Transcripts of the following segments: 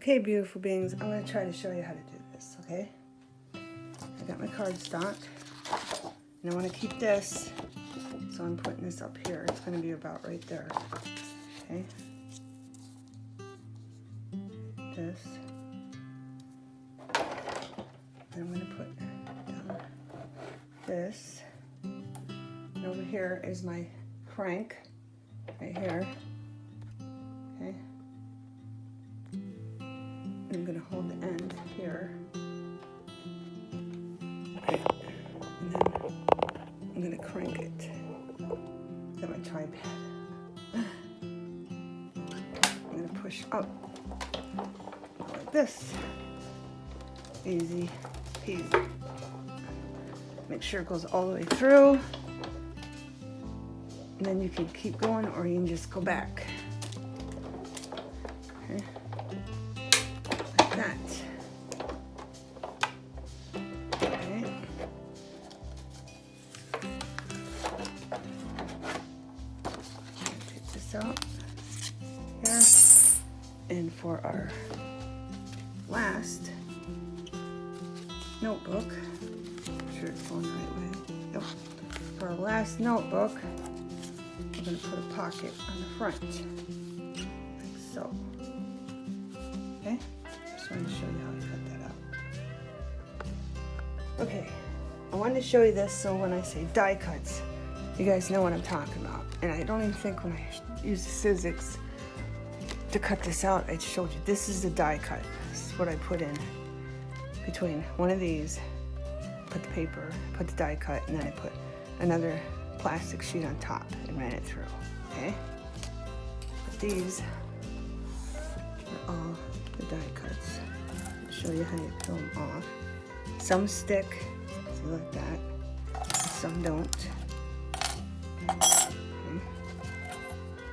Okay, beautiful beings, I'm going to try to show you how to do this, okay? I got my cardstock, and I want to keep this, so I'm putting this up here. It's going to be about right there, okay? This. And I'm going to put down this. And over here is my crank, right here, okay? I'm going to hold the end here. Okay. And then I'm going to crank it. Got my tripod. I'm going to push up like this. Easy peasy. Make sure it goes all the way through. And then you can keep going or you can just go back. Okay. That. Okay. Take this out here. And for our last notebook, I'm sure it's going the right way. Yep. For our last notebook, we're going to put a pocket on the front, like so. Okay? Just wanted to show you how to cut that out. Okay, I wanted to show you this so when I say die cuts, you guys know what I'm talking about. And I don't even think when I use the Sizzix to cut this out, I showed you. This is the die cut. This is what I put in between one of these, put the paper, put the die cut, and then I put another plastic sheet on top and ran it through, okay? But these are all the die cuts. I'll show you how you peel them off. Some stick, see like that, some don't. Okay.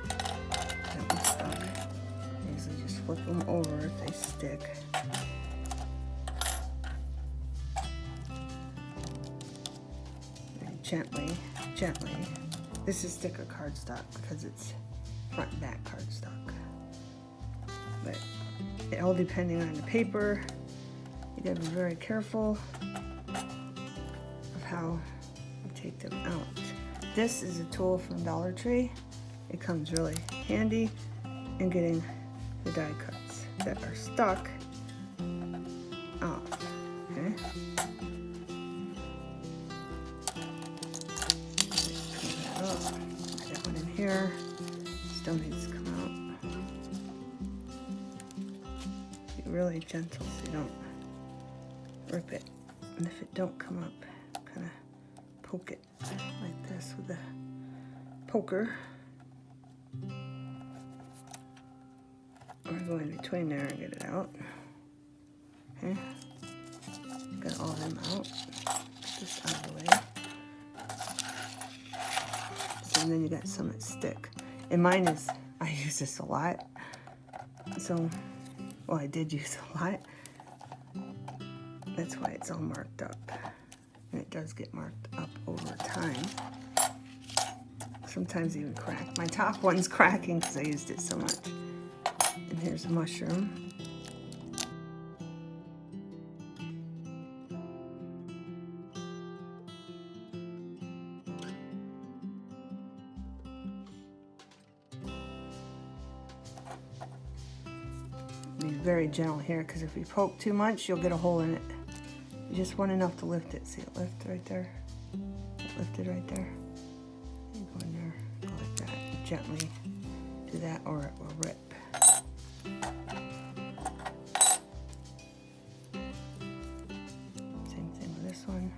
That one's stuck. I usually just flip them over if they stick. Gently. This is thicker cardstock because it's front and back cardstock. But it all depending on the paper, you gotta be very careful of how you take them out. This is a tool from Dollar Tree. It comes really handy in getting the die cuts that are stuck off. Okay. That one in here still needs to come out. Be really gentle so you don't rip it. And if it don't come up, kind of poke it like this with a poker. Or go in between there and get it out. Okay. Got all of them out. Put this out of the way. And then you got some that stick. And mine is, I use this a lot. So, well, I did use a lot. That's why it's all marked up. And it does get marked up over time. Sometimes even crack. My top one's cracking because I used it so much. And here's a mushroom. Be very gentle here because if you poke too much, you'll get a hole in it. You just want enough to lift it. See it lift right there? Lift it right there. You go in there, go like that. Gently do that or it will rip. Same thing with this one.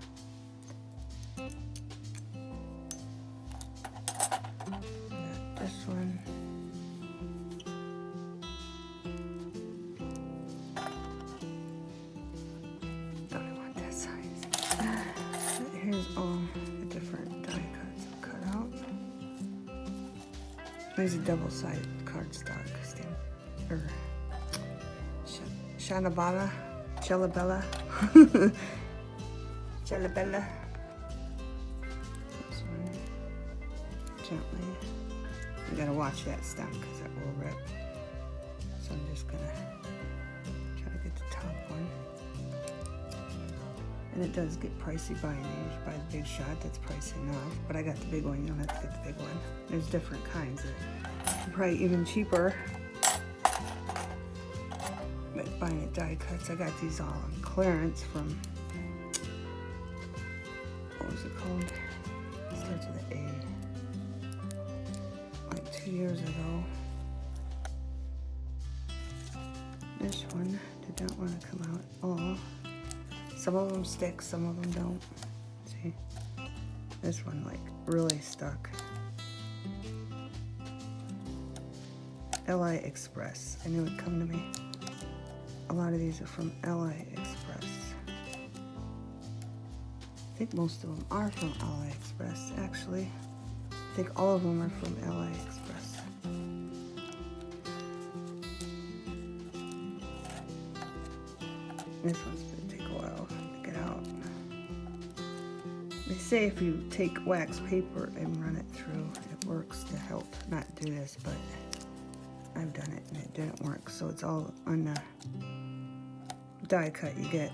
This one. Here's all the different die cuts I've cut out. These are double-sided cardstock. Or Cioa Bella. Cioa Bella. Cioa Bella. This one. Gently. You gotta watch that stem because that will rip. So I'm just gonna And it does get pricey buying these. You buy the Big Shot, that's pricey enough. But I got the big one, you don't have to get the big one. There's different kinds that are probably even cheaper. But buying at die cuts, I got these all on clearance from, what was it called? It starts with an A. Like 2 years ago. This one did not want to come out at all. Some of them stick, some of them don't. See? This one like really stuck. LI Express. I knew it'd come to me. A lot of these are from LI Express. I think most of them are from LI Express, actually. I think all of them are from LI Express. This one's gonna take a while to get out. They say if you take wax paper and run it through, it works to help not do this, but I've done it and it didn't work. So it's all on the die cut you get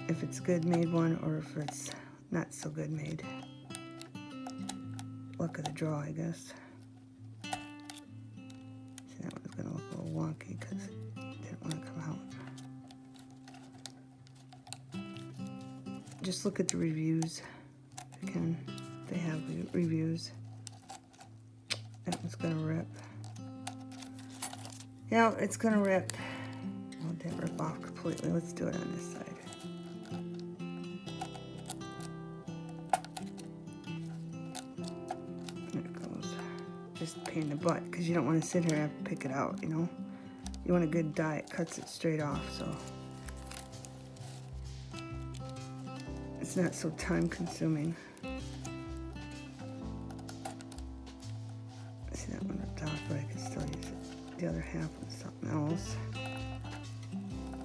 if it's good made one or if it's not so good made. Luck of the draw, I guess. See, that one's gonna look a little wonky because it didn't want to come out. Just look at the reviews if you can. They have reviews. That one's gonna rip. Yeah, it's gonna rip. Well, it didn't rip off completely. Let's do it on this side. There it goes. Just a pain in the butt because you don't want to sit here and have to pick it out, you know? You want a good die, it cuts it straight off, so it's not so time consuming. See, that one ripped off, but I can still use it. The other half on something else.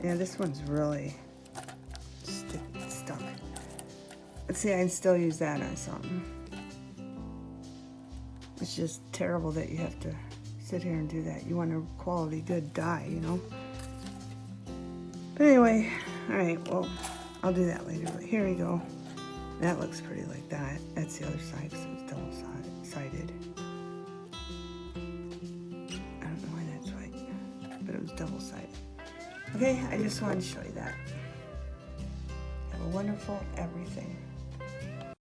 Yeah, this one's really stuck. Let's see, I can still use that on something. It's just terrible that you have to sit here and do that. You want a quality, good die, you know? But anyway, alright, well, I'll do that later. But here we go. That looks pretty like that. That's the other side because it was double-sided. I don't know why that's right, but it was double-sided. Okay, I just wanted to show you that. Have a wonderful everything.